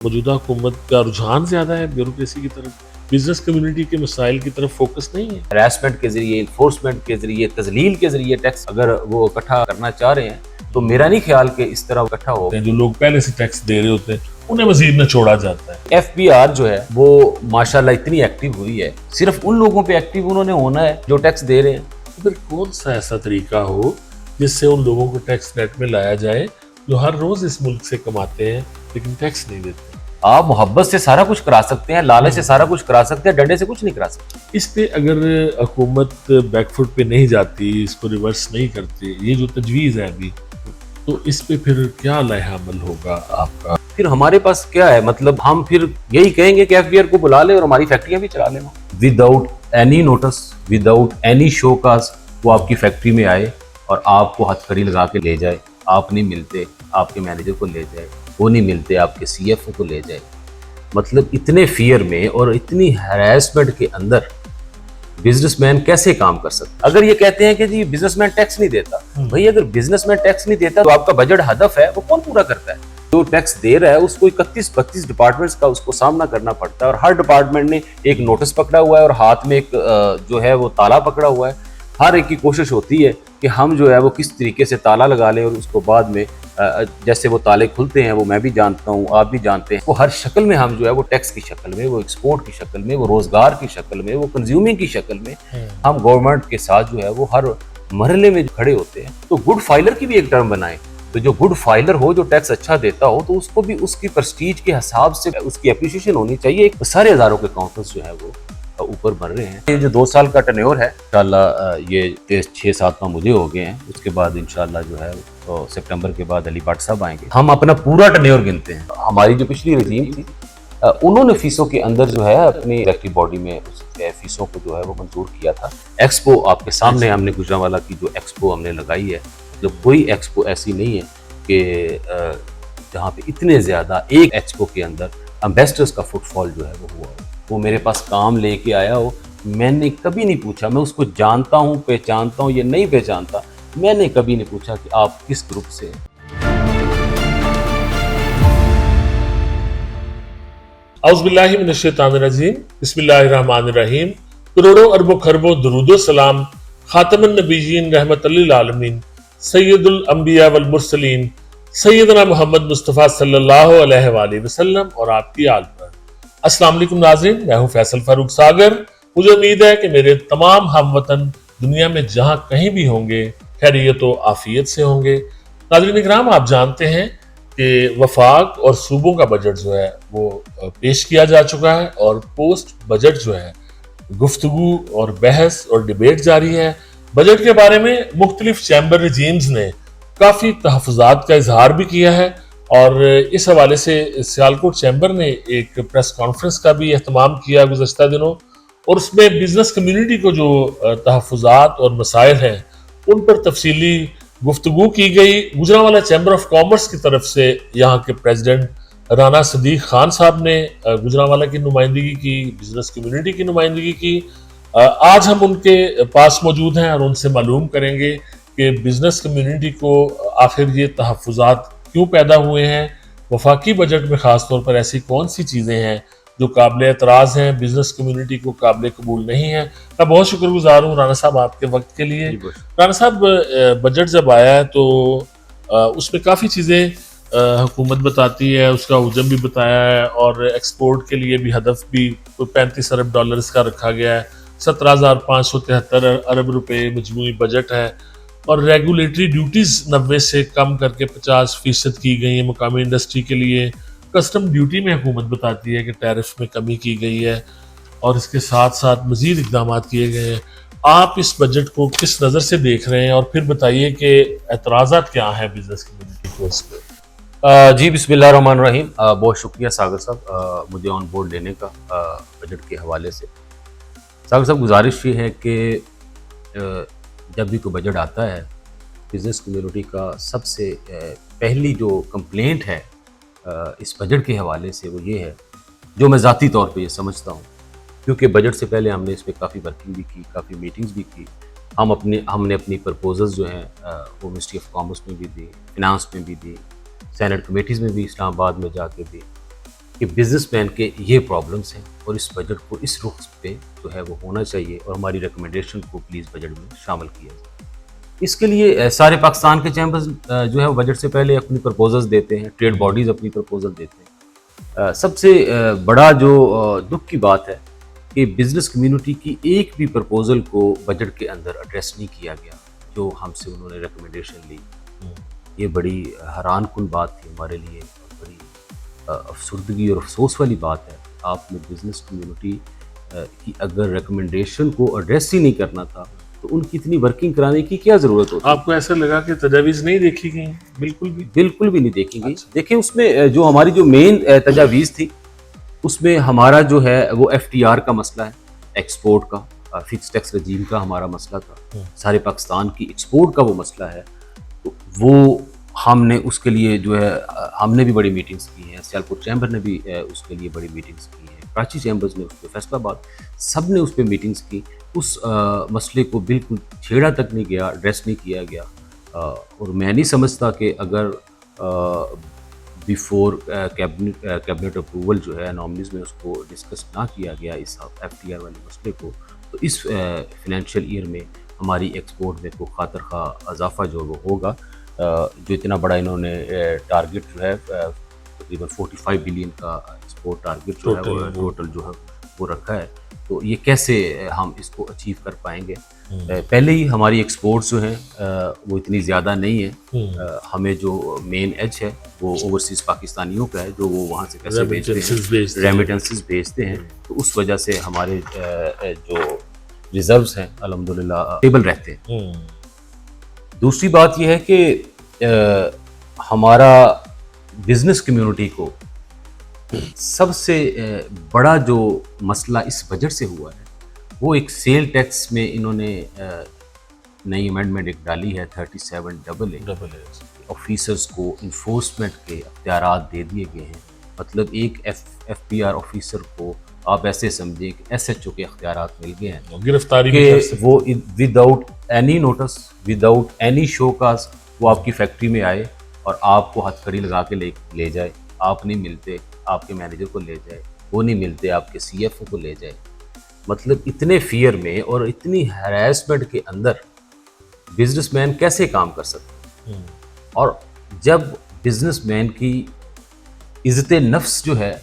موجودہ حکومت کا رجحان زیادہ ہے بیوروکریسی کی طرف، بزنس کمیونٹی کے مسائل کی طرف فوکس نہیں ہے۔ ہراسمنٹ کے ذریعے، انفورسمنٹ کے ذریعے، تذلیل کے ذریعے ٹیکس اگر وہ اکٹھا کرنا چاہ رہے ہیں تو میرا نہیں خیال کہ اس طرح اکٹھا ہو۔ جو لوگ پہلے سے ٹیکس دے رہے ہوتے ہیں انہیں مزید نہ چھوڑا جاتا ہے۔ ایف بی آر جو ہے وہ ماشاءاللہ اتنی ایکٹیو ہوئی ہے، صرف ان لوگوں پہ ایکٹیو انہوں نے ہونا ہے جو ٹیکس دے رہے ہیں۔ پھر کون سا ایسا طریقہ ہو جس سے ان لوگوں کو ٹیکس نیٹ میں لایا جائے جو ہر روز اس ملک سے کماتے ہیں لیکن ٹیکس نہیں دیتے؟ آپ محبت سے سارا کچھ کرا سکتے ہیں، لالچ سے سارا کچھ کرا سکتے ہیں، ڈنڈے سے کچھ نہیں کرا سکتے۔ اس پہ اگر حکومت بیک فٹ پہ نہیں جاتی، اس کو ریورس نہیں کرتی، یہ جو تجویز ہے ابھی، تو اس پہ پھر کیا لائحہ عمل ہوگا آپ کا؟ پھر ہمارے پاس کیا ہے، مطلب ہم پھر یہی کہیں گے کہ ایف بی آر کو بلا لے اور ہماری فیکٹریاں بھی چلا لینا without any notice, without any show cause. وہ آپ کی فیکٹری میں آئے اور آپ کو ہتھ کڑی لگا کے لے جائے، آپ نہیں ملتے آپ کے مینیجر کو لے جائے، وہ نہیں ملتے آپ کے سی ایف او کو لے جائے۔ مطلب اتنے فیئر میں اور اتنی ہراسمنٹ کے اندر بزنس مین کیسے کام کر سکتا؟ اگر یہ کہتے ہیں کہ جی بزنس مین ٹیکس نہیں دیتا، بھائی اگر بزنس مین ٹیکس نہیں دیتا تو آپ کا بجٹ ہدف ہے وہ کون پورا کرتا ہے؟ جو ٹیکس دے رہا ہے اس کو 31-32 ڈپارٹمنٹس کا اس کو سامنا کرنا پڑتا ہے، اور ہر ڈپارٹمنٹ نے ایک نوٹس پکڑا ہوا ہے اور ہاتھ میں ایک جو ہے وہ تالا پکڑا ہوا ہے۔ ہر ایک کی کوشش ہوتی ہے کہ ہم جو ہے وہ کس طریقے سے تالا لگا لیں، اور اس کو بعد میں جیسے وہ تالے کھلتے ہیں وہ میں بھی جانتا ہوں، آپ بھی جانتے ہیں، وہ ہر شکل میں ہم جو ہے وہ ٹیکس کی شکل میں، وہ ایکسپورٹ کی شکل میں، وہ روزگار کی شکل میں، وہ کنزیومنگ کی شکل میں ہم گورنمنٹ کے ساتھ جو ہے وہ ہر مرحلے میں کھڑے ہوتے ہیں۔ تو گڈ فائلر کی بھی ایک ٹرم بنائیں، تو جو گڈ فائلر ہو، جو ٹیکس اچھا دیتا ہو، تو اس کو بھی اس کی پرسٹیج کے حساب سے اس کی اپریشیشن ہونی چاہیے۔ سارے ہزاروں کے کاؤنٹرز جو ہے وہ اوپر بڑھ رہے ہیں۔ یہ جو 2 سال کا ٹرنیور ہے، انشاءاللہ یہ 6-7 ماہ مجھے ہو گئے ہیں، اس کے بعد انشاءاللہ جو ہے تو سپٹمبر کے بعد علی بٹ صاحب آئیں گے۔ ہم اپنا پورا ٹرنیور گنتے ہیں۔ ہماری جو پچھلی رجیم تھی انہوں نے فیسوں کے اندر جو ہے اپنی ایگزیکٹو باڈی میں اس فیسوں کو جو ہے وہ منظور کیا تھا۔ ایکسپو آپ کے سامنے ہم نے گجرانوالہ کی جو ایکسپو ہم نے لگائی ہے، مطلب کوئی ایکسپو ایسی نہیں ہے کہ جہاں پہ اتنے زیادہ ایک ایکسپو کے اندر امبیسڈرز کا فٹ فال جو ہے وہ ہوا ہو، وہ میرے پاس کام لے کے آیا ہو، میں نے کبھی نہیں پوچھا، میں اس کو جانتا ہوں، پہچانتا ہوں یا نہیں پہچانتا، میں نے کبھی نہیں پوچھا کہ آپ کس گروپ سے ہیں۔ اعوذ باللہ من الشیطان الرجیم، بسم اللہ الرحمن الرحیم۔ کروڑوں اربوں خربوں درود و سلام خاتم النبیین رحمت للعالمین سید الانبیاء والمرسلین سیدنا محمد مصطفیٰ صلی اللہ علیہ وآلہ وسلم اور آپ کی آل پر۔ السلام علیکم ناظرین، میں ہوں فیصل فاروق ساگر۔ مجھے امید ہے کہ میرے تمام ہم وطن دنیا میں جہاں کہیں بھی ہوں گے خیریت و عافیت سے ہوں گے۔ ناظرین اکرام، آپ جانتے ہیں کہ وفاق اور صوبوں کا بجٹ جو ہے وہ پیش کیا جا چکا ہے، اور پوسٹ بجٹ جو ہے گفتگو اور بحث اور ڈیبیٹ جاری ہے۔ بجٹ کے بارے میں مختلف چیمبر رجیمز نے کافی تحفظات کا اظہار بھی کیا ہے، اور اس حوالے سے سیالکوٹ چیمبر نے ایک پریس کانفرنس کا بھی اہتمام کیا گزشتہ دنوں، اور اس میں بزنس کمیونٹی کو جو تحفظات اور مسائل ہیں ان پر تفصیلی گفتگو کی گئی۔ گجرانوالہ چیمبر آف کامرس کی طرف سے یہاں کے پریزیڈنٹ رانا صدیق خان صاحب نے گجرانوالہ کی نمائندگی کی، بزنس کمیونٹی کی نمائندگی کی۔ آج ہم ان کے پاس موجود ہیں اور ان سے معلوم کریں گے کہ بزنس کمیونٹی کو آخر یہ تحفظات کیوں پیدا ہوئے ہیں، وفاقی بجٹ میں خاص طور پر ایسی کون سی چیزیں ہیں جو قابل اعتراض ہیں، بزنس کمیونٹی کو قابل قبول نہیں ہیں۔ میں بہت شکر گزار ہوں رانا صاحب آپ کے وقت کے لیے۔ رانا صاحب، بجٹ جب آیا ہے تو اس میں کافی چیزیں حکومت بتاتی ہے، اس کا حجم بھی بتایا ہے، اور ایکسپورٹ کے لیے بھی ہدف بھی $35 ارب کا رکھا گیا ہے، 17,573 ارب روپے مجموعی بجٹ ہے، اور ریگولیٹری ڈیوٹیز 90 سے کم کر کے 50% کی گئی ہیں مقامی انڈسٹری کے لیے۔ کسٹم ڈیوٹی میں حکومت بتاتی ہے کہ ٹیرف میں کمی کی گئی ہے، اور اس کے ساتھ ساتھ مزید اقدامات کیے گئے ہیں۔ آپ اس بجٹ کو کس نظر سے دیکھ رہے ہیں، اور پھر بتائیے کہ اعتراضات کیا ہیں بزنس کمیونٹی کو اس پہ؟ جی بسم اللہ الرحمن الرحیم۔ بہت شکریہ ساگر صاحب مجھے آن بورڈ لینے کا بجٹ کے حوالے سے۔ ساگر صاحب، گزارش یہ ہے کہ جب بھی کوئی بجٹ آتا ہے، بزنس کمیونٹی کا سب سے پہلی جو کمپلینٹ ہے اس بجٹ کے حوالے سے وہ یہ ہے، جو میں ذاتی طور پہ یہ سمجھتا ہوں، کیونکہ بجٹ سے پہلے ہم نے اس پہ کافی ورکنگ بھی کی، کافی میٹنگز بھی کی، ہم نے اپنی پرپوزلز جو ہیں وہ منسٹری آف کامرس میں بھی دی، فنانس میں بھی دی، سینٹ کمیٹیز میں بھی اسلام آباد میں جا کے دی۔ کہ بزنس مین کے یہ پرابلمس ہیں اور اس بجٹ کو اس رخ پہ جو ہے وہ ہونا چاہیے اور ہماری ریکمنڈیشن کو پلیز بجٹ میں شامل کیا جائے۔ اس کے لیے سارے پاکستان کے چیمبرز جو ہے وہ بجٹ سے پہلے اپنی پرپوزلز دیتے ہیں، ٹریڈ باڈیز اپنی پرپوزل دیتے ہیں۔ سب سے بڑا جو دکھ کی بات ہے کہ بزنس کمیونٹی کی ایک بھی پرپوزل کو بجٹ کے اندر ایڈریس نہیں کیا گیا جو ہم سے انہوں نے ریکمنڈیشن لی۔ یہ بڑی حیران کن بات تھی ہمارے لیے، بڑی افسردگی اور افسوس والی بات ہے۔ آپ نے بزنس کمیونٹی کی اگر ریکمنڈیشن کو ایڈریس ہی نہیں کرنا تھا تو ان کی اتنی ورکنگ کرانے کی کیا ضرورت ہوتی؟ آپ کو ایسا لگا کہ تجاویز نہیں دیکھی گئی؟ بالکل بھی نہیں دیکھی گئی۔ دیکھیں اس میں جو ہماری جو مین تجاویز تھی اس میں ہمارا جو ہے وہ FTR کا مسئلہ ہے، ایکسپورٹ کا، فکس ٹیکس رجیم کا ہمارا مسئلہ تھا، سارے پاکستان کی ایکسپورٹ کا وہ مسئلہ ہے۔ تو وہ ہم نے اس کے لیے جو ہے ہم نے بھی بڑی میٹنگز کی ہیں، سیالکوٹ چیمبر نے بھی اس کے لیے بڑی میٹنگز کی ہیں، کراچی چیمبرز نے اس پہ، فیصل آباد، سب نے اس پہ میٹنگز کی۔ اس مسئلے کو بالکل چھیڑا تک نہیں گیا، ایڈریس نہیں کیا گیا، اور میں نہیں سمجھتا کہ اگر بیفور کیبنٹ اپروول جو ہے نامنیز میں اس کو ڈسکس نہ کیا گیا اس FTR والے مسئلے کو، تو اس فنینشیل ایئر میں ہماری ایکسپورٹ میں کوئی خاطر خواہ اضافہ جو وہ ہوگا، جو اتنا بڑا انہوں نے ٹارگٹ جو ہے تقریباً 45 بلین کا ایکسپورٹ ٹارگٹ جو ہے وہ ٹوٹل جو ہے وہ رکھا ہے، تو یہ کیسے ہم اس کو اچیو کر پائیں گے؟ پہلے ہی ہماری ایکسپورٹس جو ہیں وہ اتنی زیادہ نہیں ہیں، ہمیں جو مین ایج ہے وہ اوورسیز پاکستانیوں کا ہے جو وہ وہاں سے پیسے بھیجتے ہیں، ریمیٹنسز بھیجتے ہیں، تو اس وجہ سے ہمارے جو ریزروز ہیں الحمدللہ اسٹیبل رہتے ہیں۔ دوسری بات یہ ہے کہ ہمارا بزنس کمیونٹی کو سب سے بڑا جو مسئلہ اس بجٹ سے ہوا ہے وہ ایک سیل ٹیکس میں انہوں نے نئی امینڈمنٹ ایک ڈالی ہے 37AA، آفیسرز کو انفورسمنٹ کے اختیارات دے دیے گئے ہیں۔ مطلب ایک FPR آفیسر کو آپ ایسے سمجھیں کہ SHO کے اختیارات مل گئے ہیں، گرفتاری کہ وہ without any notice, without any show cause وہ آپ کی فیکٹری میں آئے اور آپ کو ہتھ کڑی لگا کے لے جائے، آپ نہیں ملتے آپ کے مینیجر کو لے جائے، وہ نہیں ملتے آپ کے CFO کو لے جائے۔ مطلب اتنے فیئر میں اور اتنی ہراسمنٹ کے اندر بزنس مین کیسے کام کر سکتے ہیں؟ اور جب بزنس مین کی عزت نفس جو ہے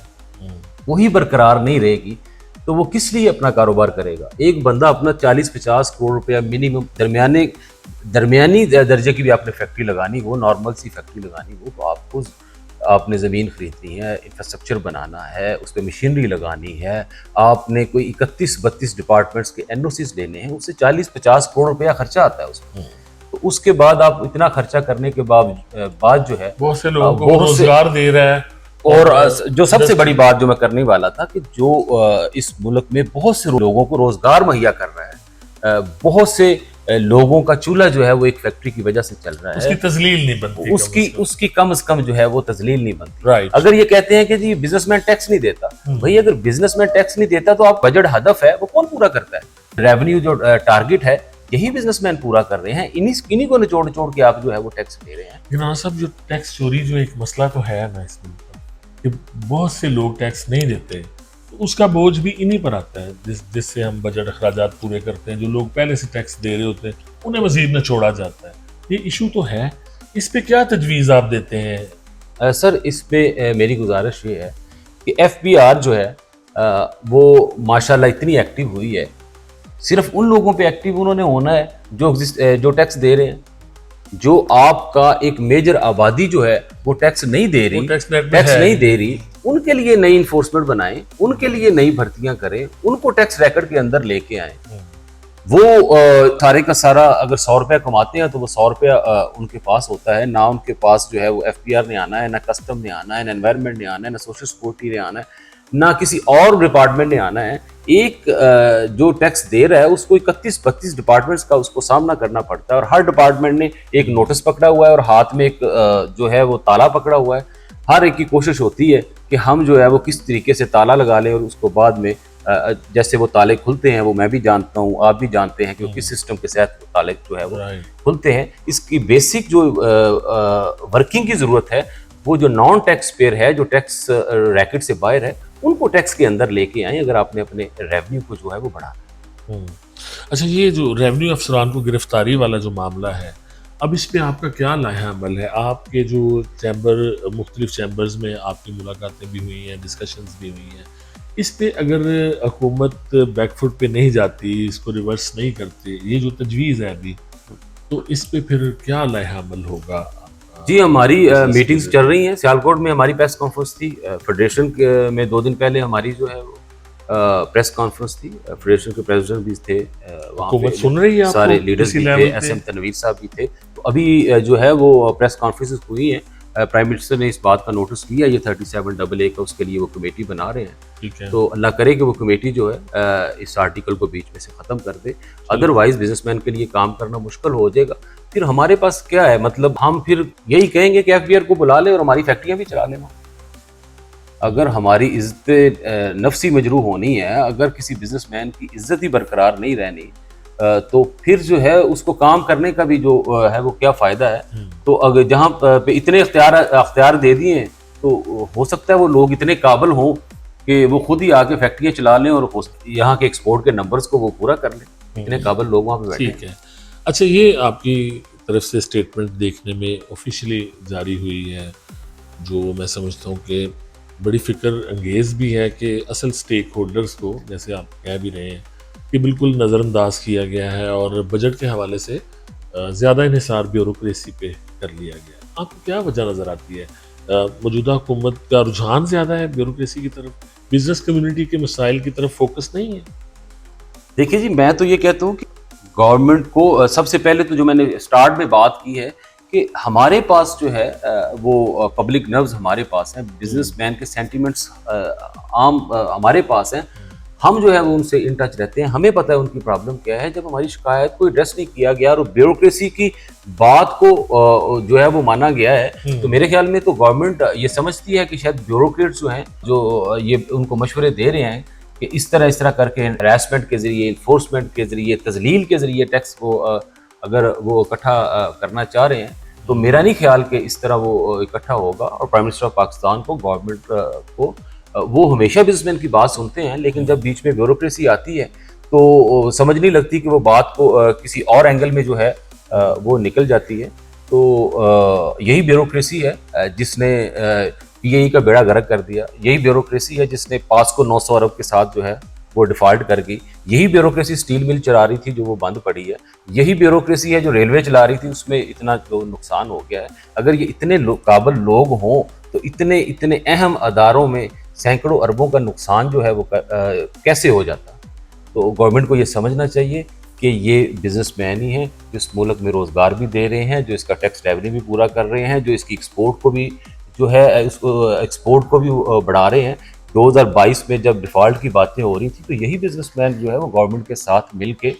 وہی برقرار نہیں رہے گی تو وہ کس لیے اپنا کاروبار کرے گا؟ ایک بندہ اپنا 40-50 کروڑ روپیہ منیمم درمیانی درجے کی بھی آپ نے فیکٹری لگانی ہو، نارمل سی فیکٹری لگانی ہو، تو آپ نے زمین خریدنی ہے، انفراسٹرکچر بنانا ہے، اس پہ مشینری لگانی ہے، آپ نے کوئی 31-32 ڈپارٹمنٹس کے NOCs لینے ہیں، اس سے 40-50 کروڑ روپیہ خرچہ آتا ہے اس میں۔ تو اس کے بعد آپ اتنا خرچہ کرنے کے بعد جو ہے بہت سے لوگوں کو روزگار دے رہا ہے، اور جو سب سے بڑی بات جو میں کرنے والا تھا کہ جو اس ملک میں بہت سے لوگوں کو روزگار مہیا کر رہا ہے، بہت سے لوگوں کا چولہا جو ہے وہ ایک فیکٹری کی وجہ سے چل رہا ہے، اس کی تذلیل نہیں بنتی، اس کی کم از کم جو ہے وہ تذلیل نہیں بنتی۔ اگر یہ کہتے ہیں کہ جی بزنس مین ٹیکس نہیں دیتا، بھائی اگر بزنس مین ٹیکس نہیں دیتا تو آپ بجٹ ہدف ہے وہ کون پورا کرتا ہے؟ ریونیو جو ٹارگٹ ہے یہی بزنس مین پورا کر رہے ہیں، انہی کو نچوڑ کے آپ جو ہے وہ ٹیکس دے رہے ہیں۔ گناہ صاحب، جو ٹیکس چوری جو ایک مسئلہ تو ہے نا اس ملک کا، کہ بہت سے لوگ ٹیکس نہیں دیتے، تو اس کا بوجھ بھی انہی پر آتا ہے جس سے ہم بجٹ اخراجات پورے کرتے ہیں۔ جو لوگ پہلے سے ٹیکس دے رہے ہوتے ہیں انہیں مزید نہ چھوڑا جاتا ہے۔ یہ ایشو تو ہے، اس پہ کیا تجویز آپ دیتے ہیں؟ سر اس پہ میری گزارش یہ ہے کہ FBR جو ہے وہ ماشاءاللہ اتنی ایکٹیو ہوئی ہے، صرف ان لوگوں پہ ایکٹیو انہوں نے ہونا ہے جو ٹیکس دے رہے ہیں۔ جو آپ کا ایک میجر آبادی جو ہے وہ ٹیکس نہیں دے رہی، ان کے لیے نئی انفورسمنٹ بنائیں، ان کے لیے نئی بھرتیاں کریں، ان کو ٹیکس ریکارڈ کے اندر لے کے آئیں۔ وہ سارے کا سارا اگر 100 روپیہ کماتے ہیں تو وہ 100 روپیہ ان کے پاس ہوتا ہے، نہ ان کے پاس جو ہے وہ FPR نے آنا ہے، نہ کسٹم نے آنا ہے، نہ انوائرمنٹ نے آنا ہے، نہ سوشل سیکورٹی نے آنا ہے، نہ کسی اور ڈپارٹمنٹ نے آنا ہے۔ ایک جو ٹیکس دے رہا ہے اس کو 31-32 ڈپارٹمنٹس کا اس کو سامنا کرنا پڑتا ہے، اور ہر ڈپارٹمنٹ نے ایک نوٹس پکڑا ہوا ہے اور ہاتھ میں ایک جو ہے وہ تالا پکڑا ہوا ہے۔ ہر ایک کی کوشش ہوتی ہے کہ ہم جو ہے وہ کس طریقے سے تالا لگا لیں، اور اس کو بعد میں جیسے وہ تالے کھلتے ہیں وہ میں بھی جانتا ہوں، آپ بھی جانتے ہیں کہ کس سسٹم کے ساتھ تالے جو ہے وہ کھلتے ہیں۔ اس کی بیسک جو ورکنگ کی ضرورت ہے وہ جو نان ٹیکس پیئر ہے, جو ٹیکس ریکٹ سے باہر ہے, ان کو ٹیکس کے اندر لے کے آئیں اگر آپ نے اپنے ریونیو کو جو ہے وہ بڑھانا ہے. اچھا, یہ جو ریونیو افسران کو گرفتاری والا جو معاملہ ہے, اب اس پہ آپ کا کیا لائحہ عمل ہے؟ آپ کے جو چیمبر, مختلف چیمبرز میں آپ کی ملاقاتیں بھی ہوئی ہیں, ڈسکشنز بھی ہوئی ہیں, اس پہ اگر حکومت بیک فٹ پہ نہیں جاتی, اس کو ریورس نہیں کرتے, یہ جو تجویز ہے ابھی, تو اس پہ پھر کیا لائحہ عمل ہوگا؟ جی, ہماری میٹنگز چل رہی ہیں. سیالکوٹ میں ہماری پریس کانفرنس تھی, فیڈریشن میں 2 دن پہلے ہماری جو ہے پریس کانفرنس تھی, فیڈریشن کے پریزیڈنٹ بھی تھے وہاں حکومت پہ, سن رہی ہے آپ کو سارے لیڈرز کسی بھی لیول تھے, پہ؟ ایس ایم تنویر صاحب بھی تھے. تو ابھی جو ہے وہ پریس کانفرنسز ہوئی ہیں, پرائم منسٹر نے اس بات کا نوٹس لیا, یہ 37AA کا, اس کے لیے وہ کمیٹی بنا رہے ہیں. تو اللہ کرے کہ وہ کمیٹی جو ہے اس آرٹیکل کو بیچ میں سے ختم کر دے, ادروائز بزنس مین کے لیے کام کرنا مشکل ہو جائے گا. پھر ہمارے پاس کیا ہے, مطلب ہم پھر یہی کہیں گے کہ ایف بی آر کو بلا لیں اور ہماری فیکٹریاں بھی چلا لیں. اگر ہماری عزت نفسی مجروح ہونی ہے, اگر کسی بزنس مین کی عزت ہی برقرار نہیں رہنی, تو پھر جو ہے اس کو کام کرنے کا بھی جو ہے وہ کیا فائدہ ہے. تو اگر جہاں پہ اتنے اختیار دے دیے, تو ہو سکتا ہے وہ لوگ اتنے قابل ہوں کہ وہ خود ہی آ کے فیکٹریاں چلا لیں اور یہاں کے ایکسپورٹ کے نمبرز کو وہ پورا کر لیں. اتنے قابل لوگ وہاں پہ بیٹھے. ٹھیک ہے. اچھا, یہ آپ کی طرف سے اسٹیٹمنٹ دیکھنے میں آفیشلی جاری ہوئی ہے, جو میں سمجھتا ہوں کہ بڑی فکر انگیز بھی ہے کہ اصل سٹیک ہولڈرز کو, جیسے آپ کہہ بھی رہے ہیں, کہ بالکل نظر انداز کیا گیا ہے اور بجٹ کے حوالے سے زیادہ انحصار بیوروکریسی پہ کر لیا گیا. آپ کو کیا وجہ نظر آتی ہے؟ موجودہ حکومت کا رجحان زیادہ ہے بیوروکریسی کی طرف, بزنس کمیونٹی کے مسائل کی طرف فوکس نہیں ہے؟ دیکھیے جی, میں تو یہ کہتا ہوں کہ گورنمنٹ کو سب سے پہلے تو جو میں نے اسٹارٹ میں بات کی ہے کہ ہمارے پاس جو ہے وہ پبلک نروز ہمارے پاس ہیں, بزنس مین کے سینٹیمنٹس عام ہمارے پاس ہیں. ہم جو ہے وہ ان سے ان ٹچ رہتے ہیں, ہمیں پتہ ہے ان کی پرابلم کیا ہے. جب ہماری شکایت کو ایڈریس نہیں کیا گیا اور بیوروکریسی کی بات کو جو ہے وہ مانا گیا ہے, تو میرے خیال میں تو گورنمنٹ یہ سمجھتی ہے کہ شاید بیوروکریٹس جو ہیں, جو یہ ان کو مشورے دے رہے ہیں کہ اس طرح کر کے ہراسمنٹ کے ذریعے, انفورسمنٹ کے ذریعے, تذلیل کے ذریعے ٹیکس کو اگر وہ اکٹھا کرنا چاہ رہے ہیں, تو میرا نہیں خیال کہ اس طرح وہ اکٹھا ہوگا. اور پرائم منسٹر آف پاکستان کو, گورنمنٹ کو, وہ ہمیشہ بزنس مین کی بات سنتے ہیں, لیکن جب بیچ میں بیوروکریسی آتی ہے تو سمجھ نہیں لگتی کہ وہ بات کو کسی اور اینگل میں جو ہے وہ نکل جاتی ہے. تو یہی بیوروکریسی ہے جس نے پی اے ای کا بیڑا غرق کر دیا. یہی بیوروکریسی ہے جس نے پاس کو 900 ارب کے ساتھ جو ہے وہ ڈیفالٹ کر گئی. یہی بیوروکریسی اسٹیل مل چلا رہی تھی جو وہ بند پڑی ہے. یہی بیوروکریسی ہے جو ریلوے چلا رہی تھی, اس میں اتنا جو نقصان ہو گیا ہے. اگر یہ اتنے قابل لوگ ہوں تو اتنے اہم اداروں میں سینکڑوں اربوں کا نقصان جو ہے وہ کیسے ہو جاتا. تو گورنمنٹ کو یہ سمجھنا چاہیے کہ یہ بزنس مین ہی ہیں جو اس ملک میں روزگار بھی دے رہے ہیں, جو اس کا ٹیکس ریونیو بھی پورا کر رہے ہیں, جو اس کی ایکسپورٹ کو بھی جو ہے اس کو ایکسپورٹ کو بھی بڑھا رہے ہیں. 2022 میں جب ڈیفالٹ کی باتیں ہو رہی تھیں تو یہی بزنس مین جو ہے وہ گورنمنٹ کے ساتھ مل کے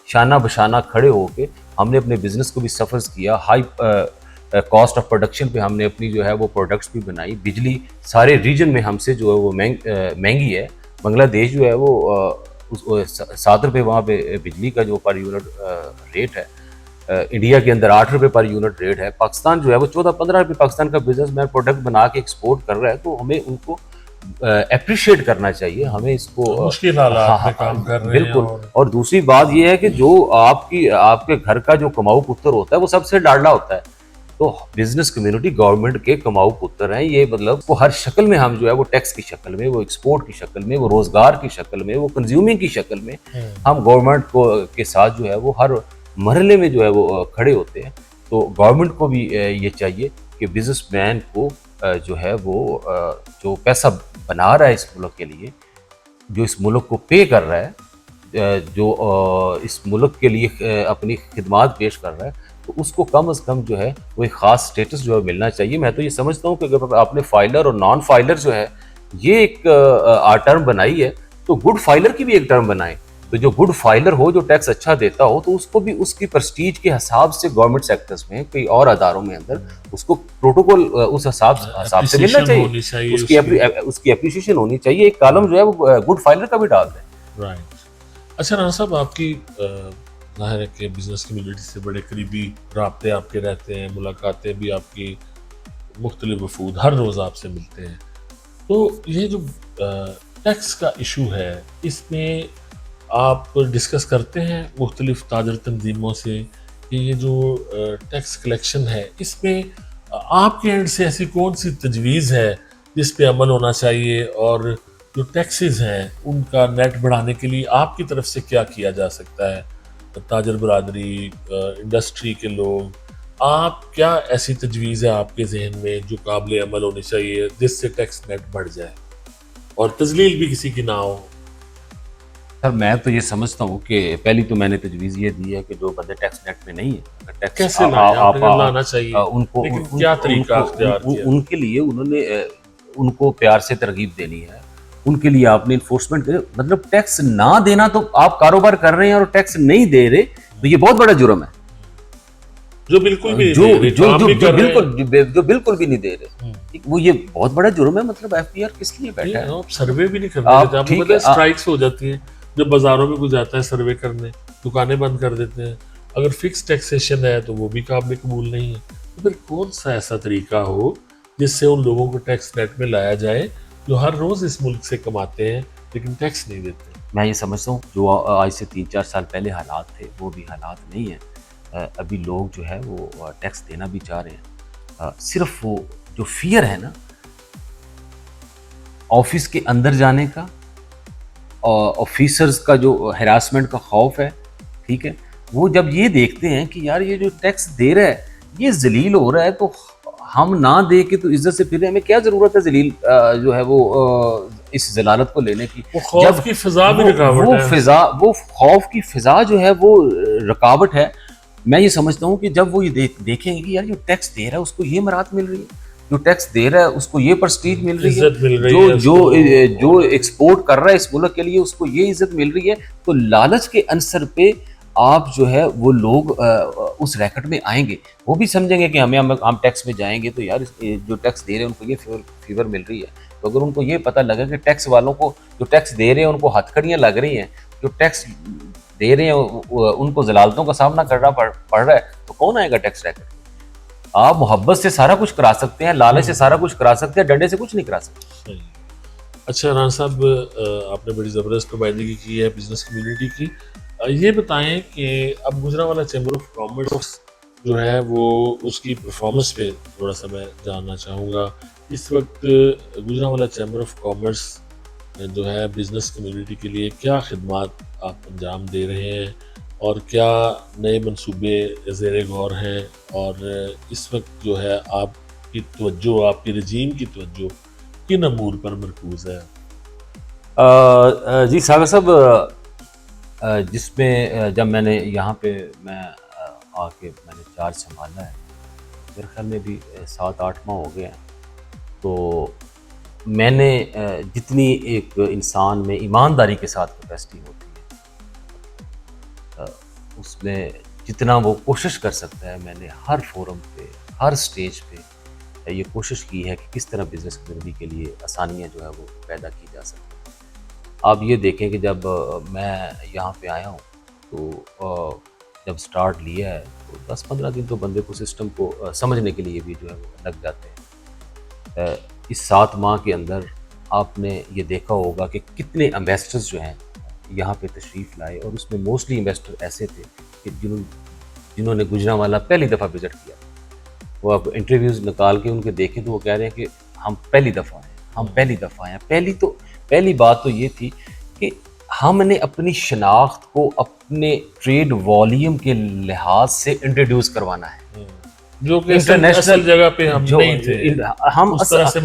شانہ بشانہ کھڑے ہو کے ہم نے اپنے بزنس کو بھی سفر کیا. ہائی کاسٹ آف پروڈکشن پہ ہم نے اپنی جو ہے وہ پروڈکٹس بھی بنائی. بجلی سارے ریجن میں ہم سے جو ہے وہ مہنگی ہے. بنگلہ دیش جو ہے وہ 7 روپے وہاں پہ بجلی کا جو پر یونٹ ریٹ ہے, انڈیا کے اندر 8 روپے پر یونٹ ریٹ ہے. پاکستان جو ہے وہ 14-15 روپے پاکستان کا بزنس مین پروڈکٹ بنا کے ایکسپورٹ کر رہا ہے. تو ہمیں ان کو اپریشیٹ کرنا چاہیے, ہمیں اس کو مشکل حالات میں کام کر رہے ہیں. بالکل. اور دوسری بات یہ ہے کہ جو آپ کے گھر کا جو کماؤ پتر ہوتا ہے وہ سب سے لاڈلا ہوتا ہے. تو بزنس کمیونٹی گورنمنٹ کے کماؤ پتر ہیں. یہ مطلب وہ ہر شکل میں ہم جو ہے وہ ٹیکس کی شکل میں, وہ ایکسپورٹ کی شکل میں, وہ روزگار کی شکل میں, وہ کنزیومنگ کی شکل میں ہم گورنمنٹ کے ساتھ جو ہے وہ ہر مرحلے میں جو ہے وہ کھڑے ہوتے ہیں. تو گورنمنٹ کو بھی یہ چاہیے کہ بزنس مین کو جو ہے وہ جو پیسہ بنا رہا ہے اس ملک کے لیے, جو اس ملک کو پے کر رہا ہے, جو اس ملک کے لیے اپنی خدمات پیش کر رہا ہے, تو اس کو کم از کم جو ہے وہ ایک خاص سٹیٹس جو ہے ملنا چاہیے. میں تو یہ سمجھتا ہوں کہ اگر آپ نے فائلر اور نان فائلر جو ہے یہ ایک ٹرم بنائی ہے, تو گڈ فائلر کی بھی ایک ٹرم بنائیں. تو جو گڈ فائلر ہو, جو ٹیکس اچھا دیتا ہو, تو اس کو بھی اس کی پرسٹیج کے حساب سے گورنمنٹ سیکٹرز میں کئی اور اداروں میں اندر اس کو پروٹوکول اس حساب سے ملنا چاہیے, اس کی اپریشیشن ہونی چاہیے. ایک کالم جو ہے وہ گڈ فائلر کا بھی ڈال دیں. رائٹ. اچھا رانا صاحب, آپ کی ظاہر ہے کہ بزنس کمیونٹی سے بڑے قریبی رابطے آپ کے رہتے ہیں, ملاقاتیں بھی آپ کی مختلف وفود ہر روز آپ سے ملتے ہیں. تو یہ جو ٹیکس کا ایشو ہے اس میں آپ ڈسکس کرتے ہیں مختلف تاجر تنظیموں سے کہ یہ جو ٹیکس کلیکشن ہے اس میں آپ کے اینڈ سے ایسی کون سی تجویز ہے جس پہ عمل ہونا چاہیے, اور جو ٹیکسز ہیں ان کا نیٹ بڑھانے کے لیے آپ کی طرف سے کیا کیا جا سکتا ہے؟ تاجر برادری, انڈسٹری کے لوگ, آپ کیا ایسی تجویز ہے آپ کے ذہن میں جو قابل عمل ہونی چاہیے جس سے ٹیکس نیٹ بڑھ جائے اور تذلیل بھی کسی کی نہ ہو؟ سر میں تو یہ سمجھتا ہوں کہ پہلی تو میں نے تجویز یہ دی ہے کہ جو بندے ٹیکس نیٹ میں نہیں ہیں, ٹیکس کیسے لائیں؟ آپ نے لانا چاہیے, ان کو لیکن کیا طریقہ اختیار کیا؟ ان کے لیے انہوں نے ان کو پیار سے ترغیب دینی ہے. ان کے لیے آپ نے انفورسمنٹ, مطلب ٹیکس نہ دینا, تو آپ کاروبار کر رہے ہیں اور ٹیکس نہیں دے رہے تو یہ بہت بڑا جرم ہے. جو بالکل بھی جو بالکل بھی نہیں دے رہے, وہ یہ بہت بڑا جرم ہے. مطلب ایف بی آر کس لیے بیٹھا ہے؟ آپ سروے بھی نہیں کرتے, اسٹرائکس ہو جاتی ہیں جب بازاروں میں کوئی جاتا ہے سروے کرنے, دکانیں بند کر دیتے ہیں. اگر فکس ٹیکسیشن ہے تو وہ بھی قابل قبول نہیں ہے. تو پھر کون سا ایسا طریقہ ہو جس سے ان لوگوں کو ٹیکس نیٹ میں لایا جائے جو ہر روز اس ملک سے کماتے ہیں لیکن ٹیکس نہیں دیتے؟ میں یہ سمجھتا ہوں جو آج سے 3-4 سال پہلے حالات تھے وہ بھی حالات نہیں ہیں. ابھی لوگ جو ہے وہ ٹیکس دینا بھی چاہ رہے ہیں. صرف وہ جو فیئر ہے نا آفس کے اندر جانے کا, آفیسرز کا جو ہراسمنٹ کا خوف ہے, ٹھیک ہے, وہ جب یہ دیکھتے ہیں کہ یار یہ جو ٹیکس دے رہا ہے یہ ذلیل ہو رہا ہے, تو ہم نہ دے کے تو عزت سے پھر ہمیں کیا ضرورت ہے ذلیل جو ہے وہ اس ذلالت کو لینے کی. وہ خوف کی فضا بھی رکاوٹ ہے. وہ خوف کی فضا جو ہے وہ رکاوٹ ہے. میں یہ سمجھتا ہوں کہ جب وہ یہ دیکھیں گے کہ یار جو ٹیکس دے رہا ہے اس کو یہ مراد مل رہی ہے, جو ٹیکس دے رہا ہے اس کو یہ پرسٹیج مل رہی ہے, جو ایکسپورٹ کر رہا ہے اس ملک کے لیے اس کو یہ عزت مل رہی ہے, تو لالچ کے عنصر پہ آپ جو ہے وہ لوگ اس ریکٹ میں آئیں گے. وہ بھی سمجھیں گے کہ ہم ٹیکس میں جائیں گے تو یار جو ٹیکس دے رہے ہیں ان کو یہ فیور مل رہی ہے. تو اگر ان کو یہ پتہ لگا کہ ٹیکس والوں کو جو ٹیکس دے رہے ہیں ان کو ہتھ کڑیاں لگ رہی ہیں, جو ٹیکس دے رہے ہیں ان کو ذلالتوں کا سامنا کرنا پڑ رہا ہے, تو کون آئے گا ٹیکس ریکٹ؟ آپ محبت سے سارا کچھ کرا سکتے ہیں, لالچ سے سارا کچھ کرا سکتے ہیں, ڈنڈے سے کچھ نہیں کرا سکتے. اچھا رانا صاحب, آپ نے بڑی زبردست نمائندگی کی ہے بزنس کمیونٹی کی. یہ بتائیں کہ اب گجرانوالہ چیمبر آف کامرس جو ہے وہ اس کی پرفارمنس پہ تھوڑا سا میں جاننا چاہوں گا. اس وقت گجرانوالہ چیمبر آف کامرس جو ہے بزنس کمیونٹی کے لیے کیا خدمات آپ انجام دے رہے ہیں, اور کیا نئے منصوبے زیر غور ہیں, اور اس وقت جو ہے آپ کی توجہ, آپ کی رجیم کی توجہ کن امور پر مرکوز ہے؟ جی ساگر صاحب, جس میں جب میں نے یہاں پہ میں آ کے میں نے چارج سنبھالا ہے, میرے خیال میں بھی 7-8 ماہ ہو گئے ہیں, تو میں نے جتنی ایک انسان میں ایمانداری کے ساتھ کیپیسٹی ہوتی ہے اس میں جتنا وہ کوشش کر سکتا ہے, میں نے ہر فورم پہ ہر سٹیج پہ یہ کوشش کی ہے کہ کس طرح بزنس کمیونٹی کے لیے آسانیاں جو ہے وہ پیدا کی جا سکیں. آپ یہ دیکھیں کہ جب میں یہاں پہ آیا ہوں تو جب سٹارٹ لیا ہے تو 10-15 دن تو بندے کو سسٹم کو سمجھنے کے لیے بھی جو ہے وہ لگ جاتے ہیں. اس 7 ماہ کے اندر آپ نے یہ دیکھا ہوگا کہ کتنے انویسٹرز جو ہیں یہاں پہ تشریف لائے, اور اس میں موسٹلی انویسٹر ایسے تھے کہ جنہوں نے گجرانوالہ پہلی دفعہ وزٹ کیا. وہ آپ انٹرویوز نکال کے ان کے دیکھیں تو وہ کہہ رہے ہیں کہ ہم پہلی دفعہ آئے ہیں. پہلی بات تو یہ تھی کہ ہم نے اپنی شناخت کو اپنے ٹریڈ والیوم کے لحاظ سے انٹروڈیوس کروانا ہے, جو کہ انٹرنیشنل جگہ پہ ہم نہیں تھے. ہم اس طرح سے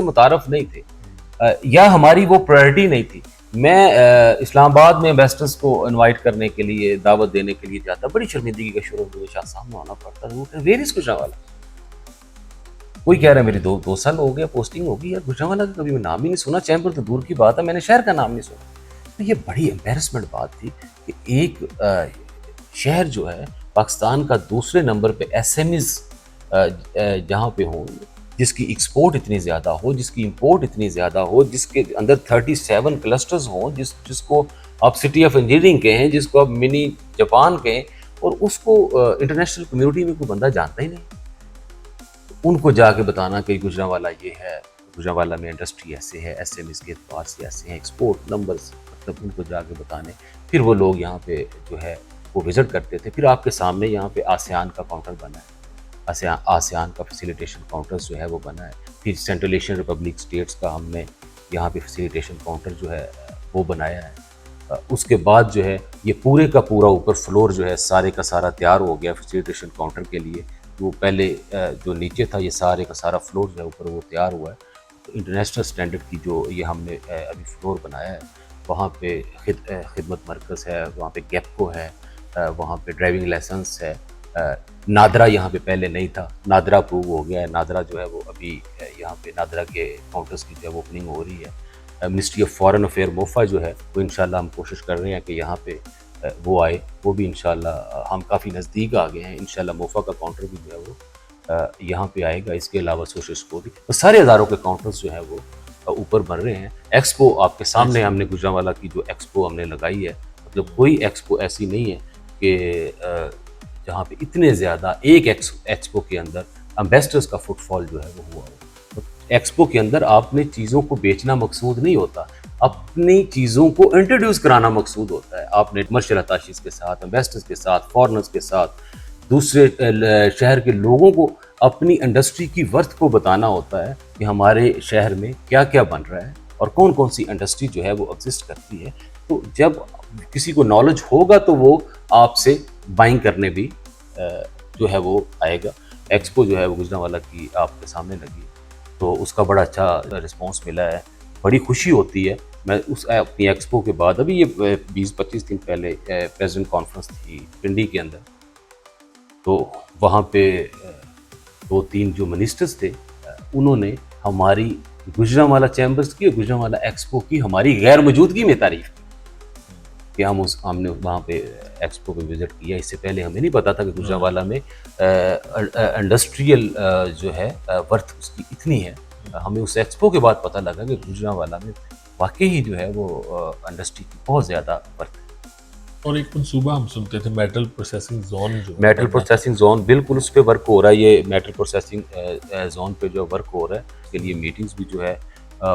متعارف نہیں تھے, یا ہماری وہ پرائرٹی نہیں تھی. میں اسلام آباد میں انویسٹرز کو انوائٹ کرنے کے لیے, دعوت دینے کے لیے جاتا, بڑی شرمندگی کا شروع مجھے شاہ صاحب میں آنا پڑتا. Where is Gujranwala? کوئی کہہ رہا ہے میری 2 سال ہو گیا پوسٹنگ ہوگی, یار گجرانوالہ کا کبھی میں نام ہی نہیں سنا, چیمبر تو دور کی بات ہے, میں نے شہر کا نام نہیں سنا. تو یہ بڑی امبیرسمنٹ بات تھی کہ ایک شہر جو ہے پاکستان کا دوسرے نمبر پہ ایس ایم ایز جہاں پہ ہوں, جس کی ایکسپورٹ اتنی زیادہ ہو, جس کی امپورٹ اتنی زیادہ ہو, جس کے اندر 37 کلسٹرز ہوں, جس کو آپ سٹی آف انجینئرنگ کہیں, جس کو آپ منی جاپان کہیں, اور اس کو انٹرنیشنل کمیونٹی میں کوئی بندہ جانتا ہی نہیں. ان کو جا کے بتانا کہ گوجرانوالا یہ ہے, گوجرانوالا میں انڈسٹری ایسے ہے, ایس ایم ایس کے اعتبار سے ایسے ہیں, ایکسپورٹ نمبرز, مطلب ان کو جا کے بتانے. پھر وہ لوگ یہاں پہ جو ہے وہ وزٹ کرتے تھے. پھر آپ کے سامنے یہاں پہ آسیان کا کاؤنٹر بنا ہے, آسیان کا فیسیلیٹیشن کاؤنٹر جو ہے وہ بنا ہے. پھر سینٹرل ایشین ریپبلک اسٹیٹس کا ہم نے یہاں پہ فیسیلیٹیشن کاؤنٹر جو ہے وہ بنایا ہے. اس کے بعد جو ہے یہ پورے کا پورا اوپر فلور جو ہے سارے کا سارا تیار ہو گیا فیسیلیٹیشن کاؤنٹر کے لیے. وہ پہلے جو نیچے تھا یہ سارے کا سارا فلور جو ہے اوپر وہ تیار ہوا ہے. تو انٹرنیشنل اسٹینڈرڈ کی جو یہ ہم نے ابھی فلور بنایا ہے, وہاں پہ خدمت مرکز ہے, وہاں پہ گیپکو ہے, وہاں پہ ڈرائیونگ لائسنس ہے. نادرا یہاں پہ پہلے نہیں تھا, نادرا اپروو ہو گیا ہے. نادرا جو ہے وہ ابھی یہاں پہ نادرا کے کاؤنٹرز کی جو ہے وہ اوپننگ ہو رہی ہے. منسٹری آف فارن افیئر موفا جو ہے وہ انشاءاللہ ہم کوشش کر رہے ہیں کہ یہاں پہ وہ آئے. وہ بھی انشاءاللہ ہم کافی نزدیک آ گئے ہیں. انشاءاللہ موفا کا کاؤنٹر بھی جو ہے وہ یہاں پہ آئے گا. اس کے علاوہ سوشس کو بھی سارے ہزاروں کے کاؤنٹرز جو ہیں وہ اوپر بن رہے ہیں. ایکسپو آپ کے سامنے ہم نے گوجرانوالا کی جو ایکسپو ہم نے لگائی ہے, مطلب کوئی ایکسپو ایسی نہیں ہے کہ جہاں پہ اتنے زیادہ ایک ایکسپو کے اندر امبیسڈرز کا فٹ فال جو ہے وہ ہوا ہو. ایکسپو کے اندر آپ نے چیزوں کو بیچنا مقصود نہیں ہوتا, اپنی چیزوں کو انٹروڈیوس کرانا مقصود ہوتا ہے. آپ نے کمرشل اتاشیز کے ساتھ, امبیسڈرز کے ساتھ, فارنرز کے ساتھ, دوسرے شہر کے لوگوں کو اپنی انڈسٹری کی ورتھ کو بتانا ہوتا ہے کہ ہمارے شہر میں کیا کیا بن رہا ہے اور کون کون سی انڈسٹری جو ہے وہ ایگزسٹ کرتی ہے. تو جب کسی کو نالج ہوگا تو وہ آپ سے بائنگ کرنے بھی جو ہے وہ آئے گا. ایکسپو جو ہے وہ گوجرانوالا کی آپ کے سامنے لگی, تو اس کا بڑا اچھا رسپانس ملا ہے. بڑی خوشی ہوتی ہے. میں اس اپنی ایکسپو کے بعد ابھی یہ 20-25 دن پہلے پریزیڈنٹ کانفرنس تھی پنڈی کے اندر, تو وہاں پہ 2-3 جو منسٹرز تھے انہوں نے ہماری گوجرانوالا چیمبرز کی اور گوجرانوالا ایکسپو کی ہماری غیر موجودگی میں تعریف کی کہ ہم نے وہاں پہ ایکسپو پہ وزٹ کیا. اس سے پہلے ہمیں نہیں پتا تھا کہ گوجرانوالا میں انڈسٹریل جو ہے ورتھ اس کی اتنی ہے. ہمیں اس ایکسپو کے بعد پتہ لگا کہ گوجرانوالا میں واقعی جو ہے وہ انڈسٹری کی بہت زیادہ ورتھ ہے. اور ایک منصوبہ ہم سنتے تھے میٹل پروسیسنگ زون, جو میٹل پروسیسنگ زون, بالکل اس پہ ورک ہو رہا ہے. یہ میٹل پروسیسنگ زون پہ جو ورک ہو رہا ہے اس کے لیے میٹنگز بھی جو ہے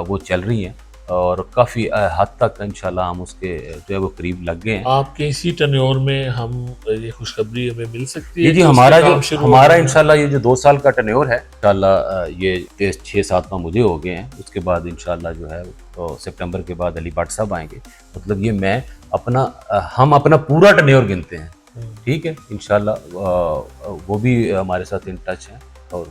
وہ چل رہی ہیں اور کافی حد تک انشاءاللہ ہم اس کے جو ہے وہ قریب لگ گئے ہیں. آپ کے اسی ٹینیور میں ہم یہ خوشخبری ہمیں مل سکتی ہے؟ جی ہمارا انشاءاللہ یہ جو 2 سال کا ٹینیور ہے, انشاءاللہ یہ 6-7 ماہ مجھے ہو گئے ہیں. اس کے بعد انشاءاللہ جو ہے تو سپٹمبر کے بعد علی بٹ صاحب آئیں گے. مطلب یہ ہم اپنا پورا ٹینیور گنتے ہیں. ٹھیک ہے, انشاءاللہ وہ بھی ہمارے ساتھ ان ٹچ ہیں اور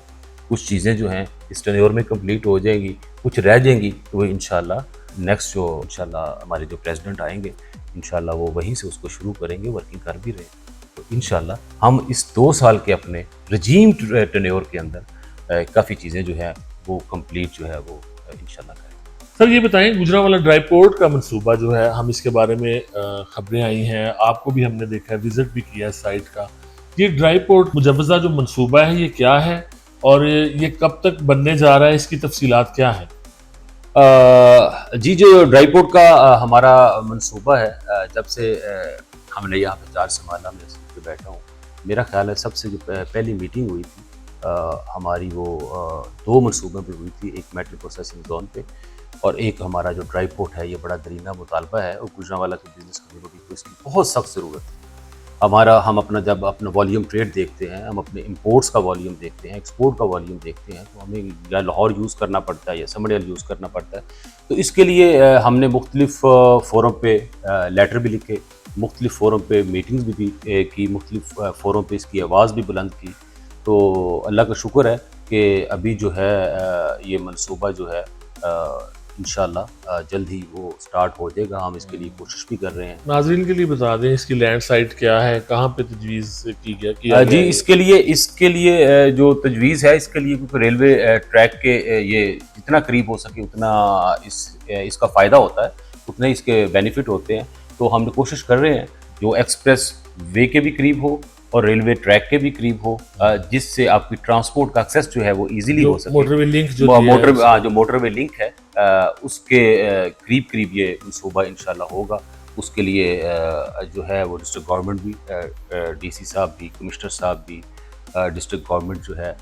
کچھ چیزیں جو ہیں اس ٹینیور میں کمپلیٹ ہو جائیں گی, کچھ رہ جائیں گی. تو وہ انشاءاللہ نیکسٹ جو انشاءاللہ ہمارے جو پریزیڈنٹ آئیں گے انشاءاللہ وہ وہیں سے اس کو شروع کریں گے, ورکنگ کر بھی رہے ہیں. تو انشاءاللہ ہم اس 2 سال کے اپنے رجیم ٹینیور کے اندر کافی چیزیں جو ہے وہ کمپلیٹ جو ہے وہ انشاءاللہ کریں. سر یہ بتائیں, گوجرانوالا ڈرائی پورٹ کا منصوبہ جو ہے, ہم اس کے بارے میں خبریں آئی ہیں, آپ کو بھی ہم نے دیکھا ہے, وزٹ بھی کیا ہے سائٹ کا. یہ ڈرائی پورٹ مجوزہ جو منصوبہ ہے یہ کیا ہے اور یہ کب تک بننے جا رہا ہے, اس کی تفصیلات کیا ہیں؟ جی جو ڈرائی پورٹ کا ہمارا منصوبہ ہے, جب سے ہم نے یہاں پہ چارج سنبھالا میں اس پہ بیٹھا ہوں, میرا خیال ہے سب سے جو پہلی میٹنگ ہوئی تھی ہماری وہ 2 منصوبوں پہ ہوئی تھی. ایک میٹل پروسیسنگ زون پہ اور ایک ہمارا جو ڈرائی پورٹ ہے. یہ بڑا درینہ مطالبہ ہے اور گوجرانوالا کی بزنس کمیونٹی کو اس کی بہت سخت ضرورت ہے. ہم جب اپنا والیوم ٹریڈ دیکھتے ہیں, ہم اپنے امپورٹس کا والیوم دیکھتے ہیں, ایکسپورٹ کا والیوم دیکھتے ہیں, تو ہمیں یا لاہور یوز کرنا پڑتا ہے یا سمڈیل یوز کرنا پڑتا ہے. تو اس کے لیے ہم نے مختلف فورم پہ لیٹر بھی لکھے, مختلف فورم پہ میٹنگز بھی کی, مختلف فورم پہ اس کی آواز بھی بلند کی. تو اللہ کا شکر ہے کہ ابھی جو ہے یہ منصوبہ جو ہے انشاءاللہ جلد ہی وہ سٹارٹ ہو جائے گا. ہم اس کے لیے کوشش بھی کر رہے ہیں. ناظرین کے لیے بتا دیں اس کی لینڈ سائٹ کیا ہے, کہاں پہ تجویز کی گیا؟ جی اس کے لیے جو تجویز ہے, اس کے لیے کیونکہ ریلوے ٹریک کے یہ جتنا قریب ہو سکے اتنا اس کا فائدہ ہوتا ہے, اتنے اس کے بینیفٹ ہوتے ہیں. تو ہم کوشش کر رہے ہیں جو ایکسپریس وے کے بھی قریب ہو اور ریلوے ٹریک کے بھی قریب ہو, جس سے آپ کی ٹرانسپورٹ کا ایکسیس جو ہے وہ ایزیلی ہو سکے. موٹر وے لنک جو موٹر وے لنک ہے اس کے قریب یہ منصوبہ انشاءاللہ ہوگا اس کے لیے جو ہے وہ ڈسٹرکٹ گورنمنٹ بھی ڈی سی صاحب بھی کمشنر صاحب بھی ڈسٹرکٹ گورنمنٹ جو ہے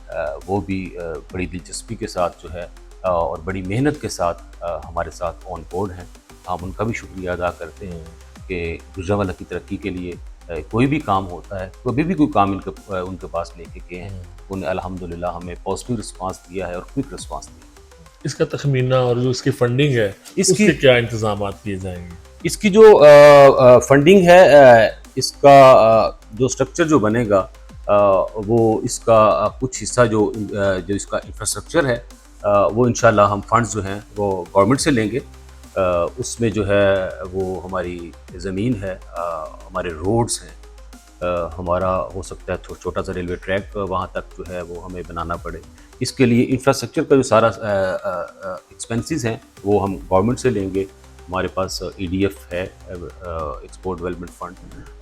وہ بھی بڑی دلچسپی کے ساتھ جو ہے اور بڑی محنت کے ساتھ ہمارے ساتھ آن بورڈ ہیں. ہم ان کا بھی شکریہ ادا کرتے ہیں کہ گوجرانوالہ کی ترقی کے لیے کوئی بھی کام ہوتا ہے, کبھی بھی کوئی کام ان کے پاس لے کے گئے ہیں, انہیں الحمدللہ ہمیں پازیٹیو رسپانس دیا ہے اور کوئک رسپانس دیا ہے. اس کا تخمینہ اور جو اس کی فنڈنگ ہے اس کے کیا انتظامات کیے جائیں گے؟ اس کی جو فنڈنگ ہے, اس کا جو اسٹرکچر جو بنے گا وہ اس کا کچھ حصہ جو اس کا انفراسٹرکچر ہے وہ انشاءاللہ ہم فنڈز جو ہیں وہ گورنمنٹ سے لیں گے. اس میں جو ہے وہ ہماری زمین ہے, ہمارے روڈز ہیں, ہمارا ہو سکتا ہے چھوٹا سا ریلوے ٹریک وہاں تک جو ہے وہ ہمیں بنانا پڑے. اس کے لیے انفراسٹرکچر کا جو سارا ایکسپینسز ہیں وہ ہم گورنمنٹ سے لیں گے. ہمارے پاس ای ڈی ایف ہے, ایکسپورٹ ڈیولپمنٹ فنڈ,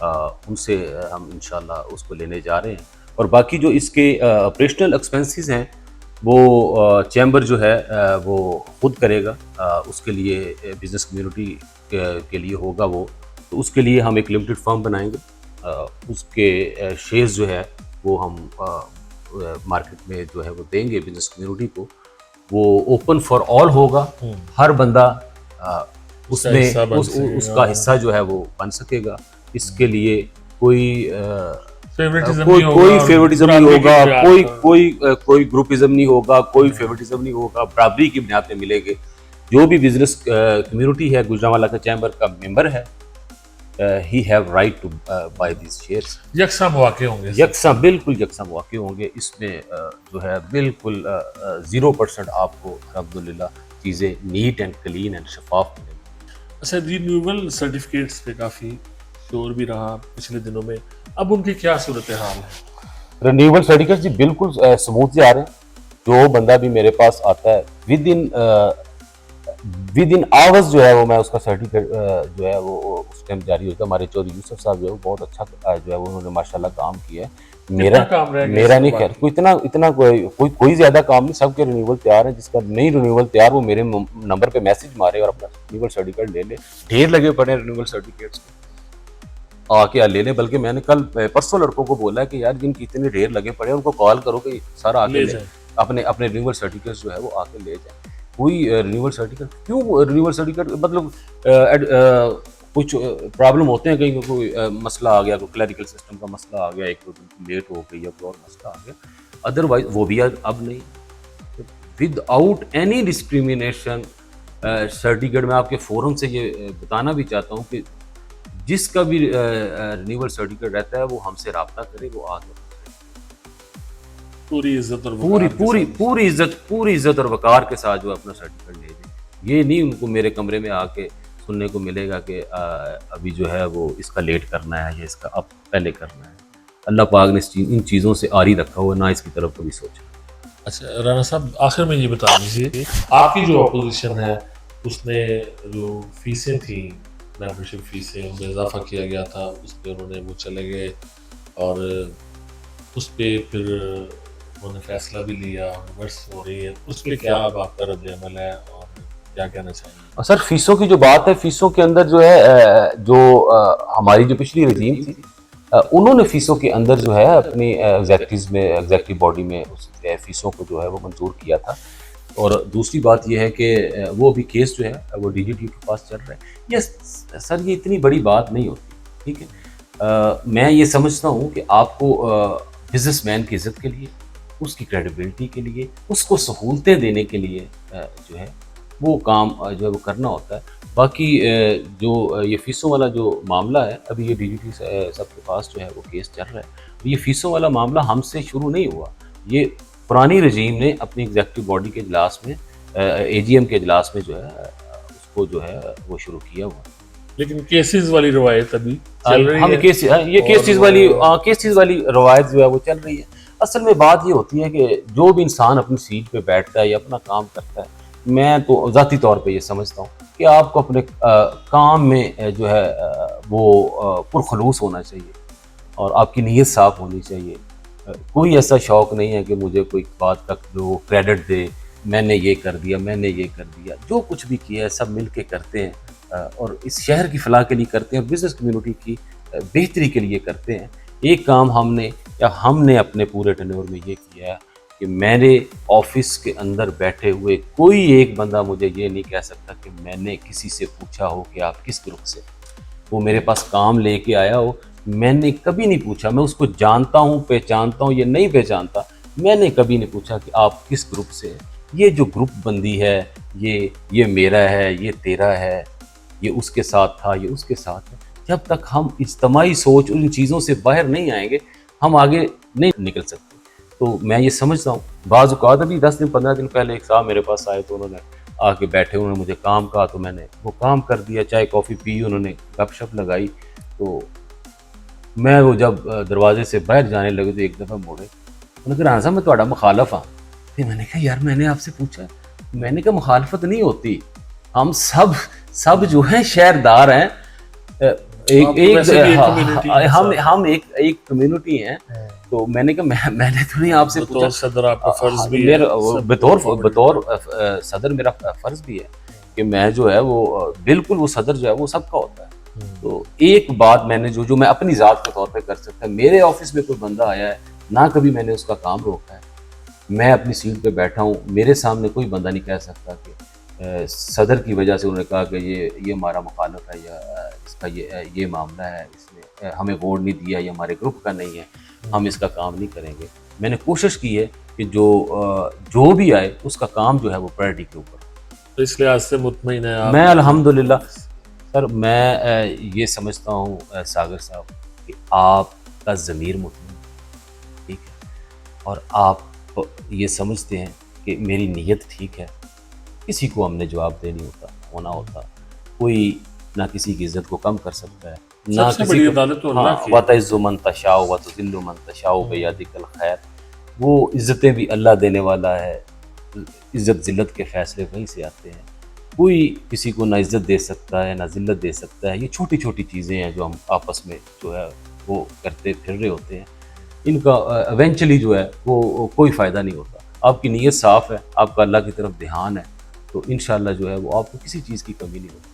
ان سے ہم انشاءاللہ اس کو لینے جا رہے ہیں. اور باقی جو اس کے آپریشنل ایکسپینسز ہیں وہ چیمبر جو ہے وہ خود کرے گا. اس کے لیے بزنس کمیونٹی کے لیے ہوگا وہ, تو اس کے لیے ہم ایک لمیٹڈ فارم بنائیں گے. اس کے شیئرز جو ہے وہ ہم مارکیٹ میں جو ہے وہ دیں گے بزنس کمیونٹی کو. وہ اوپن فار آل ہوگا, ہر بندہ اس میں اس کا حصہ جو ہے وہ بن سکے گا. اس کے لیے کوئی فیورٹزم نہیں ہوگا, کوئی گروپزم نہیں ہوگا, کوئی فیورٹزم نہیں ہوگا, برابری کی بنیاد پہ ملے گے. جو بھی بزنس کمیونٹی ہے گوجرانوالہ کا چیمبر کا ممبر ہے, he have right to buy these shares. یکساں مواقع ہوں گے, یکساں, بالکل یکساں مواقع ہوں گے. اس میں جو ہے بالکل 0% آپ کو الحمدللہ چیزیں نیٹ اینڈ کلین اینڈ شفاف ملیں گی. اچھا, رینیوبل سرٹیفکیٹس پہ کافی شور بھی رہا پچھلے دنوں میں, اب ان کی کیا صورتحال ہے؟ رینیوبل سرٹیفکیٹ جی بالکل سموتھ سے آ رہے ہیں. جو بندہ بھی میرے پاس آتا ہے ود ان آورز جو ہے وہ میں اس کا سرٹیفکیٹ جو ہے وہ اس ٹائم جاری ہوتا ہے. ہمارے چودھری یوسف صاحب جو ہے وہ بہت اچھا جو ہے انہوں نے ماشاءاللہ کام کیا ہے. میرا نہیں خیر کوئی اتنا کوئی زیادہ کام نہیں, سب کے رینیول تیار ہیں. جس کا نہیں رینیول تیار وہ میرے نمبر پہ میسج مارے اور اپنا رینیول سرٹیفکیٹ لے لے. ڈھیر لگے پڑے ہیں رینیول سرٹیفکیٹس آ کے لے لیں. بلکہ میں نے کل پرسوں لڑکوں کو بولا کہ یار جن کی اتنے ڈھیر لگے پڑے ہیں ان کو کال کرو کہ سارا آ کے اپنے رینیول سرٹیفکیٹس جو ہے وہ آ کے لے جائیں. کوئی رینیول سرٹیفکیٹ کیوں, رینیول سرٹیفکیٹ مطلب کچھ پرابلم ہوتے ہیں, کہیں کوئی مسئلہ آ گیا, کوئی کلیریکل سسٹم کا مسئلہ آ گیا, ایک دو دن لیٹ ہو گئی یا کوئی اور مسئلہ آ گیا. ادروائز وہ بھی اب نہیں, with out any discrimination certificate. میں آپ کے فورم سے یہ بتانا بھی چاہتا ہوں کہ جس کا بھی رینیول سرٹیفکیٹ رہتا ہے وہ ہم سے رابطہ کرے, وہ آ کر پوری عزت اور پوری عزت اور وقار کے ساتھ جو اپنا سرٹیفکیٹ لے دیں. یہ نہیں ان کو میرے کمرے میں آ کے سننے کو ملے گا کہ ابھی جو ہے وہ اس کا لیٹ کرنا ہے یا اس کا اب پہلے کرنا ہے. اللہ پاک نے ان چیزوں سے آری رکھا ہوا, نہ اس کی طرف کبھی سوچا. اچھا رانا صاحب, آخر میں یہ بتا دیجیے آپ کی جو اپوزیشن ہے اس نے جو فیسیں تھیں, ممبرشپ فیسیں, ان میں اضافہ کیا گیا تھا, اس پہ انہوں نے وہ چلے گئے اور اس پہ پھر انہوں نے فیصلہ بھی لیا, ریورس ہو رہی ہے. اس پہ کیا اب آپ کا رد عمل ہے اور کیا کہنا چاہیے؟ سر فیسوں کی جو بات ہے, فیسوں کے اندر جو ہے جو ہماری جو پچھلی رجیم تھی انہوں نے فیسوں کے اندر جو ہے اپنی ایگزیکٹو باڈی میں اس فیسوں کو جو ہے وہ منظور کیا تھا. اور دوسری بات یہ ہے کہ وہ بھی کیس جو ہے وہ ڈی جی ٹی کے پاس چل رہا ہے. یہ سر یہ اتنی بڑی بات نہیں ہوتی, ٹھیک ہے. میں یہ سمجھتا ہوں کہ آپ کو بزنس مین کی عزت کے لیے, اس کی کریڈیبلٹی کے لیے, اس کو سہولتیں دینے کے لیے جو ہے وہ کام جو ہے وہ کرنا ہوتا ہے. باقی جو یہ فیسوں والا جو معاملہ ہے, ابھی یہ ڈی جی ٹی سب کے پاس جو ہے وہ کیس چل رہا ہے. یہ فیسوں والا معاملہ ہم سے شروع نہیں ہوا, یہ پرانی رجیم نے اپنی ایگزیکٹو باڈی کے اجلاس میں اے جی ایم کے اجلاس میں جو ہے اس کو جو ہے وہ شروع کیا ہوا. لیکن کیسز والی روایت ابھی چل رہی ہے, یہ کیسز والی روایت جو ہے وہ چل رہی ہے. اصل میں بات یہ ہوتی ہے کہ جو بھی انسان اپنی سیٹ پہ بیٹھتا ہے یا اپنا کام کرتا ہے, میں تو ذاتی طور پہ یہ سمجھتا ہوں کہ آپ کو اپنے کام میں جو ہے وہ پرخلوص ہونا چاہیے اور آپ کی نیت صاف ہونی چاہیے. کوئی ایسا شوق نہیں ہے کہ مجھے کوئی بات کا جو کریڈٹ دے, میں نے یہ کر دیا, میں نے یہ کر دیا. جو کچھ بھی کیا ہے سب مل کے کرتے ہیں, اور اس شہر کی فلاح کے لیے کرتے ہیں اور بزنس کمیونٹی کی بہتری کے لیے کرتے ہیں. ایک کام ہم نے اپنے پورے ٹینیور میں یہ کیا ہے کہ میرے آفس کے اندر بیٹھے ہوئے کوئی ایک بندہ مجھے یہ نہیں کہہ سکتا کہ میں نے کسی سے پوچھا ہو کہ آپ کس گروپ سے. وہ میرے پاس کام لے کے آیا ہو, میں نے کبھی نہیں پوچھا, میں اس کو جانتا ہوں, پہچانتا ہوں, یہ نہیں پہچانتا, میں نے کبھی نہیں پوچھا کہ آپ کس گروپ سے. یہ جو گروپ بندی ہے, یہ میرا ہے, یہ تیرا ہے, یہ اس کے ساتھ تھا, یہ اس کے ساتھ ہے, جب تک ہم اجتماعی سوچ ان چیزوں سے باہر نہیں آئیں گے ہم آگے نہیں نکل سکتے. تو میں یہ سمجھتا ہوں, بعض اوقات ابھی 10 دن 15 دن پہلے ایک صاحب میرے پاس آئے تو انہوں نے آ کے بیٹھے, انہوں نے مجھے کام کہا تو میں نے وہ کام کر دیا, چائے کافی پی, انہوں نے گپ شپ لگائی. تو میں وہ جب دروازے سے باہر جانے لگے تو ایک دفعہ موڑے, انہوں نے کہا رانا صاحب میں تہاڈا مخالف ہاں. پھر میں نے کہا یار میں نے آپ سے پوچھا, میں نے کہا مخالفت نہیں ہوتی, ہم سب جو ہیں شہردار ہیں, ہم ایک کمیونٹی ہیں. تو میں نے کہا میں نے تو نہیں آپ سے پوچھا, صدر آپ کا فرض بھی ہے, بطور صدر میرا فرض بھی ہے کہ میں جو ہے وہ بالکل وہ صدر جو ہے وہ سب کا ہوتا ہے. تو ایک بات میں نے جو میں اپنی ذات کے طور پہ کر سکتا ہے, میرے آفس میں کوئی بندہ آیا ہے, نہ کبھی میں نے اس کا کام روکا ہے, میں اپنی سیٹ پہ بیٹھا ہوں, میرے سامنے کوئی بندہ نہیں کہہ سکتا کہ صدر کی وجہ سے انہوں نے کہا کہ یہ ہمارا مخالف ہے یا اس کا یہ معاملہ ہے, اس نے ہمیں ووٹ نہیں دیا, یہ ہمارے گروپ کا نہیں ہے, ہم اس کا کام نہیں کریں گے. میں نے کوشش کی ہے کہ جو بھی آئے اس کا کام جو ہے وہ پرائرٹی کے اوپر. تو اس لحاظ سے مطمئن ہے آپ؟ میں الحمدللہ سر, میں یہ سمجھتا ہوں ساگر صاحب کہ آپ کا ضمیر مطمئن ہے, ٹھیک ہے, اور آپ یہ سمجھتے ہیں کہ میری نیت ٹھیک ہے. کسی کو ہم نے جواب دے نہیں ہونا ہوتا, کوئی نہ کسی کی عزت کو کم کر سکتا ہے, نہ سب سے بڑی عدالت تو اللہ کی ہے. وَتَعِزُّ مَن تَشَاءُ وَتُذِلُّ مَن تَشَاءُ بِیَدِکَ الْخَیرُ. وہ عزتیں بھی اللہ دینے والا ہے, عزت ذلت کے فیصلے وہیں سے آتے ہیں. کوئی کسی کو نہ عزت دے سکتا ہے نہ ذلت دے سکتا ہے. یہ چھوٹی چھوٹی چیزیں ہیں جو ہم آپس میں جو ہے وہ کرتے پھر رہے ہوتے ہیں, ان کا ایونچولی جو ہے وہ کوئی فائدہ نہیں ہوتا. آپ کی نیت صاف ہے, آپ کا اللہ کی طرف دھیان ہے, تو انشاءاللہ جو ہے وہ آپ کو کسی چیز کی کمی نہیں ہوتی.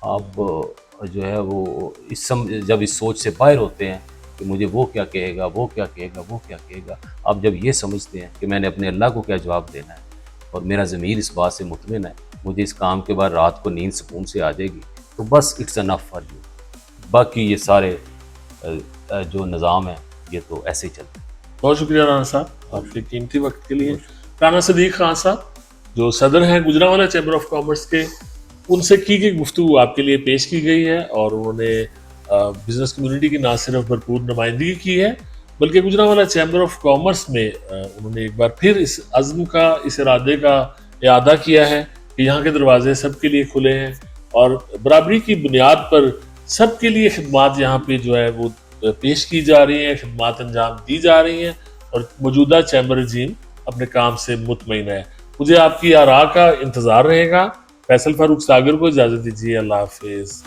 آپ جو ہے وہ جب اس سوچ سے باہر ہوتے ہیں کہ مجھے وہ کیا کہے گا, وہ کیا کہے گا, وہ کیا کہے گا, آپ جب یہ سمجھتے ہیں کہ میں نے اپنے اللہ کو کیا جواب دینا ہے اور میرا ضمیر اس بات سے مطمئن ہے, مجھے اس کام کے بعد رات کو نیند سکون سے آ جائے گی, تو بس اٹس انف فار یو. باقی یہ سارے جو نظام ہے یہ تو ایسے ہی چلتے ہیں. بہت شکریہ رانا صاحب آپ کے قیمتی وقت کے لیے. رانا صدیق خان صاحب جو صدر ہیں گجرانوالہ چیمبر آف کامرس کے, ان سے کی گئی گفتگو آپ کے لیے پیش کی گئی ہے, اور انہوں نے بزنس کمیونٹی کی نہ صرف بھرپور نمائندگی کی ہے بلکہ گجرانوالہ چیمبر آف کامرس میں انہوں نے ایک بار پھر اس عزم کا, اس ارادے کا اعادہ کیا ہے کہ یہاں کے دروازے سب کے لیے کھلے ہیں اور برابری کی بنیاد پر سب کے لیے خدمات یہاں پہ جو ہے وہ پیش کی جا رہی ہیں, خدمات انجام دی جا رہی ہیں, اور موجودہ چیمبر رجیم اپنے کام سے مطمئن ہے. مجھے آپ کی آراء کا انتظار رہے گا. فیصل فاروق ساگر کو اجازت دیجیے, اللہ حافظ.